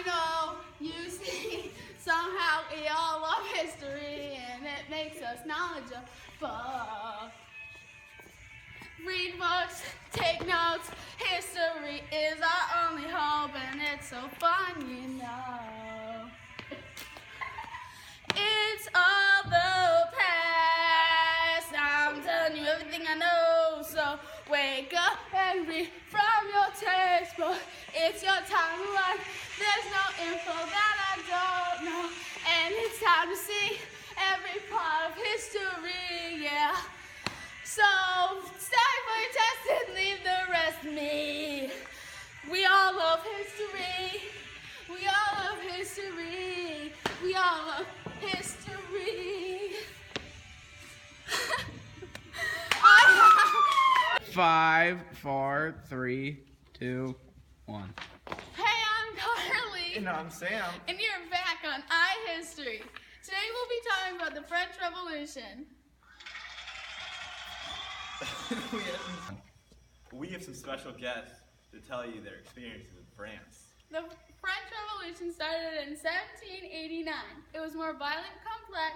know, you see, somehow we all love history and it makes us knowledgeable. Read books, take notes, history is our only hope and it's so fun, you know. It's all the past, I'm telling you everything I know, so wake up and read from your textbook. It's your time to learn, there's no info that I don't know, and it's time to see every part of history, yeah. So, study for your test and leave the rest to me. We all love history. We all love history. We all love history. 5, 4, 3, 2, 1. Hey, I'm Carly. And I'm Sam. And you're back on IHistory. Today we'll be talking about the French Revolution. We have some special guests to tell you their experiences in France. The French Revolution started in 1789. It was more violent, complex,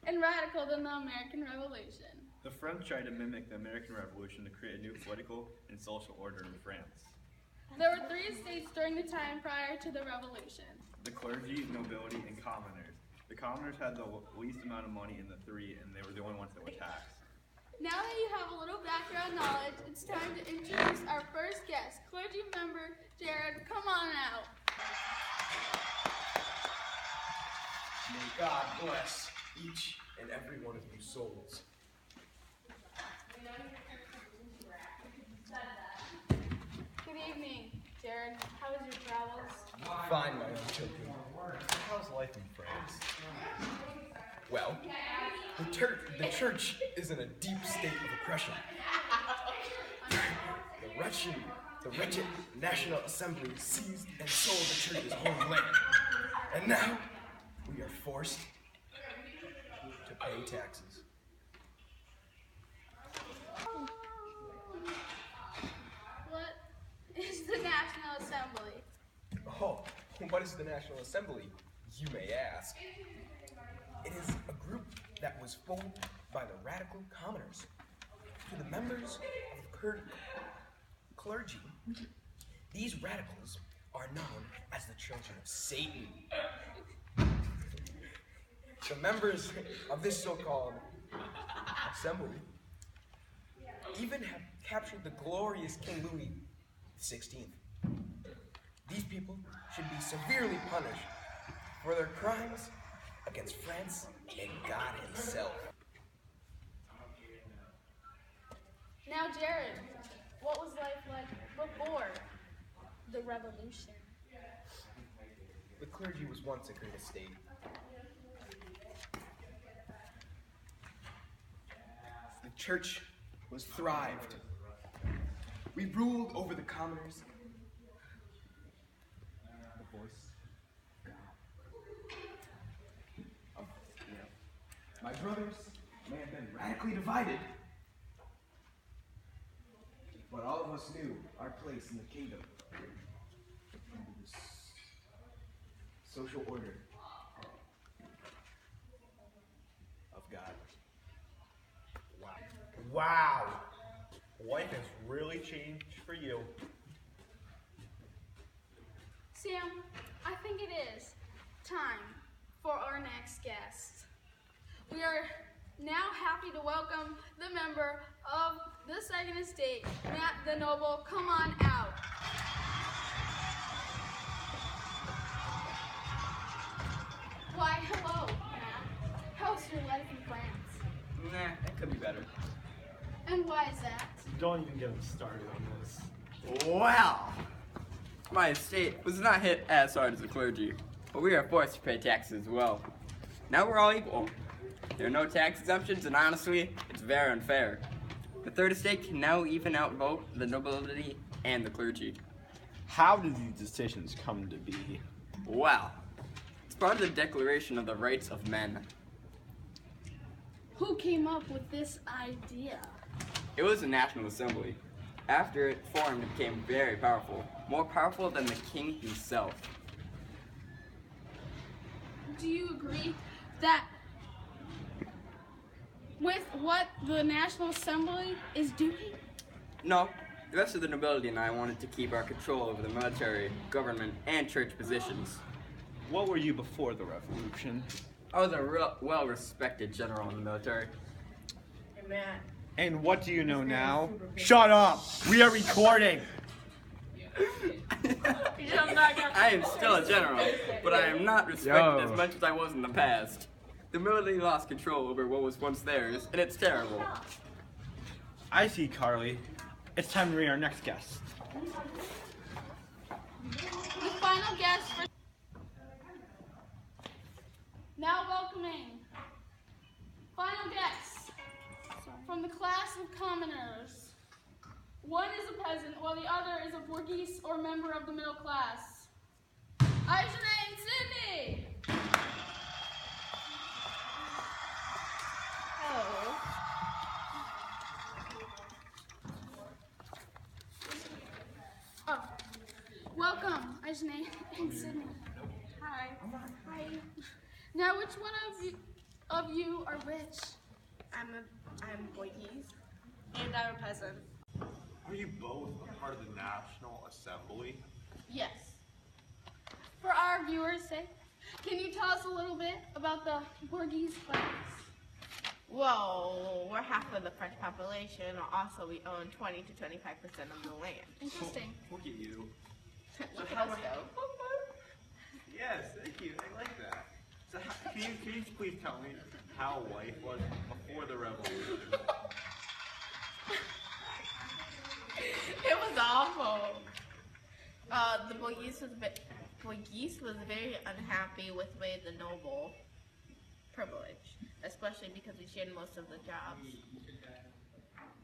and radical than the American Revolution. The French tried to mimic the American Revolution to create a new political and social order in France. There were 3 states during the time prior to the Revolution. The clergy, nobility, and commoners. The commoners had the least amount of money in the 3, and they were the only ones that were taxed. Now that you have a little background knowledge, it's time to introduce our first guest, clergy member Jared. Come on out. May God bless each and every one of you souls. Good evening, Jared. How was your travels? Fine, my own children. How's life in France? Well, the church is in a deep state of oppression. The wretched National Assembly seized and sold the church's homeland. And now, we are forced to pay taxes. What is the National Assembly? Oh, what is the National Assembly, you may ask? It is a group that was formed by the radical commoners. To the members of the clergy, these radicals are known as the children of Satan. The members of this so-called assembly even have captured the glorious King Louis XVI. These people should be severely punished for their crimes against France and God himself. Now, Jared, what was life like before the revolution? The clergy was once a great estate. The church was thrived. We ruled over the commoners. The voice of my brothers may have been radically divided, but all of us knew our place in the kingdom. Under this social order of God. Wow! Life has really changed for you. Sam, I think it is time for our next guest. We are now happy to welcome the member of the Second Estate, Matt the Noble. Come on out. Why, hello, Matt. How's your life in France? Nah, it could be better. And why is that? Don't even get them started on this. Well, my estate was not hit as hard as the clergy, but we are forced to pay taxes as well. Now we're all equal. There are no tax exemptions, and honestly, it's very unfair. The Third Estate can now even outvote the nobility and the clergy. How did these decisions come to be? Well, it's part of the Declaration of the Rights of Men. Who came up with this idea? It was the National Assembly. After it formed, it became very powerful, more powerful than the king himself. do you agree that with what the National Assembly is doing? No, the rest of the nobility and I wanted to keep our control over the military, government, and church positions. What were you before the revolution? I was a real well-respected general in the military. And what do you know now? Shut up! We are recording! I am still a general, but I am not respected as much as I was in the past. The military lost control over what was once theirs, and it's terrible. I see, Carly. It's time to read our next guest. The final guest for now welcoming final guests from the class of commoners. One is a peasant, while the other is a bourgeois or member of the middle class. IHistory and Sydney! Hello. Oh, welcome, IHistory and Sydney. Hi. Hi. Now, which one of you are which? I'm bourgeois, and I'm a peasant. Are you both a part of the National Assembly? Yes. For our viewers' sake, can you tell us a little bit about the bourgeois class? Well, we're half of the French population. Also, we own 20 to 25% of the land. Interesting. Look at you. Let's go. Yes, thank you. I like that. So, can you please tell me how life was before the revolution? It was awful. The bourgeois was very unhappy with way the noble privilege, especially because we shared most of the jobs.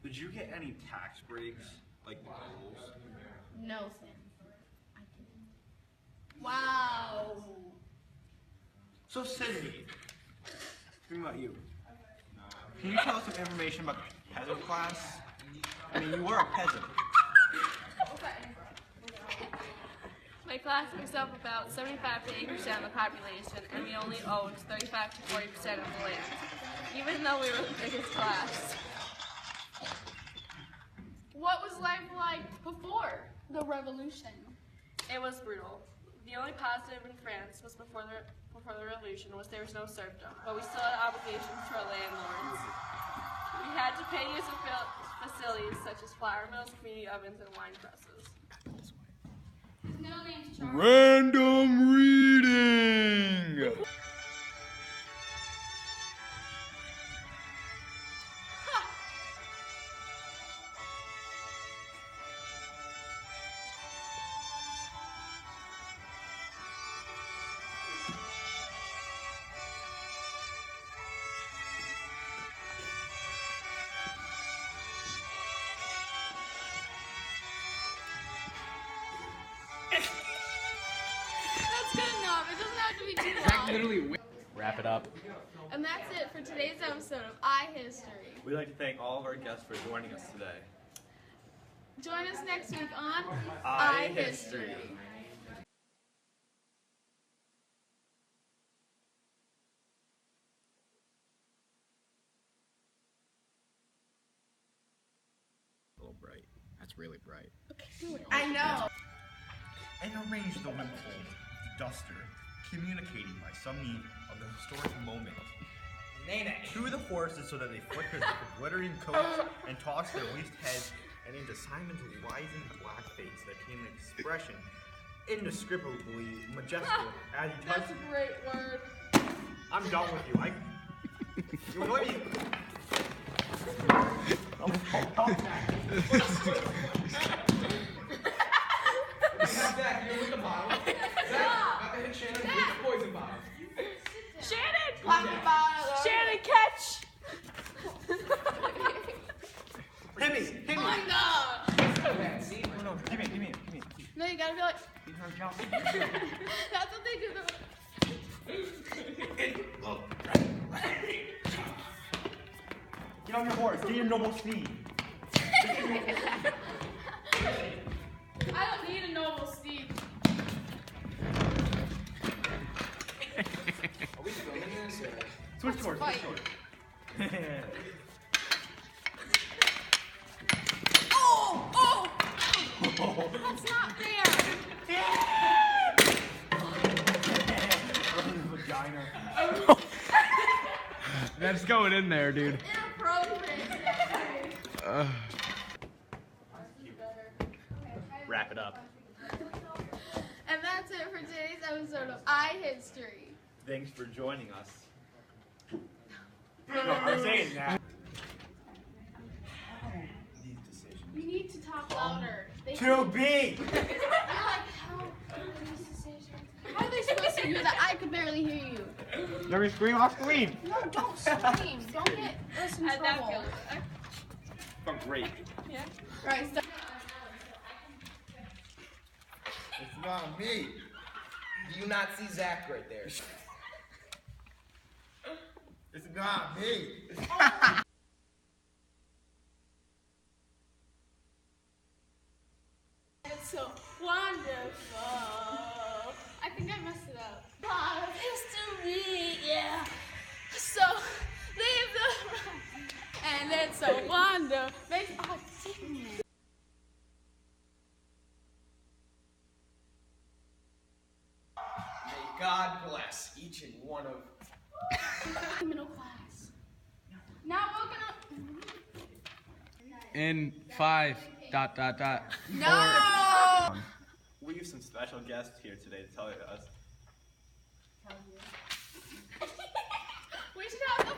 Did you get any tax breaks like the nobles? No, Sam. I didn't. Wow. So, Sydney, think about you. Can you tell us some information about the peasant class? I mean, you were a peasant. My class makes up about 75 to 80% of the population, and we only owned 35 to 40% of the land, even though we were the biggest class. What was life like before the revolution? It was brutal. The only positive in France was before the revolution was there was no serfdom, but we still had obligations to our landlords. We had to pay use of facilities such as flour mills, community ovens, and wine presses. His middle name's Charles. Random reading! That's good enough. It doesn't have to be too long. Wrap it up. And that's it for today's episode of IHistory. We'd like to thank all of our guests for joining us today. Join us next week on IHistory. A little bright. That's really bright. I know. And arrange the loophole duster, communicating by some need of the historic moment. To the horses so that they flickered like the glittering coats and tossed their least heads, and into Simon's wizened black face there came an expression indescribably majestic as he touched. That's a great word. I'm done with you. You annoy me. Zach, you're with the bottle. Zach, got the hit Shannon with the poison bottle. Shannon, catch! Hit me! Oh my god! See? No, give me. No, you gotta be like, Leave her jump. that's what they do. Get on your horse. Get your noble steed. I don't need a noble steed. That's not fair. Vagina. That's going in there, dude. Inappropriate. Wrap it up. And that's it for today's episode of IHistory. Thanks for joining us. No, I'm saying that. These decisions. You need to talk louder. To be! You're like, how are these decisions? How are they supposed to hear that? I could barely hear you. Let me scream off screen. No, don't scream. Don't get us in How'd that trouble. feel? Felt great. Yeah. Right, stop. It's not me. Do you not see Zach right there? It's not me. It's so wonderful. I think I messed it up. Part of history, yeah. So leave the and it's so wonderful. May God bless each and one of Middle class. Now welcome up. In 5. ... No. We have some special guests here today to tell us. We should have the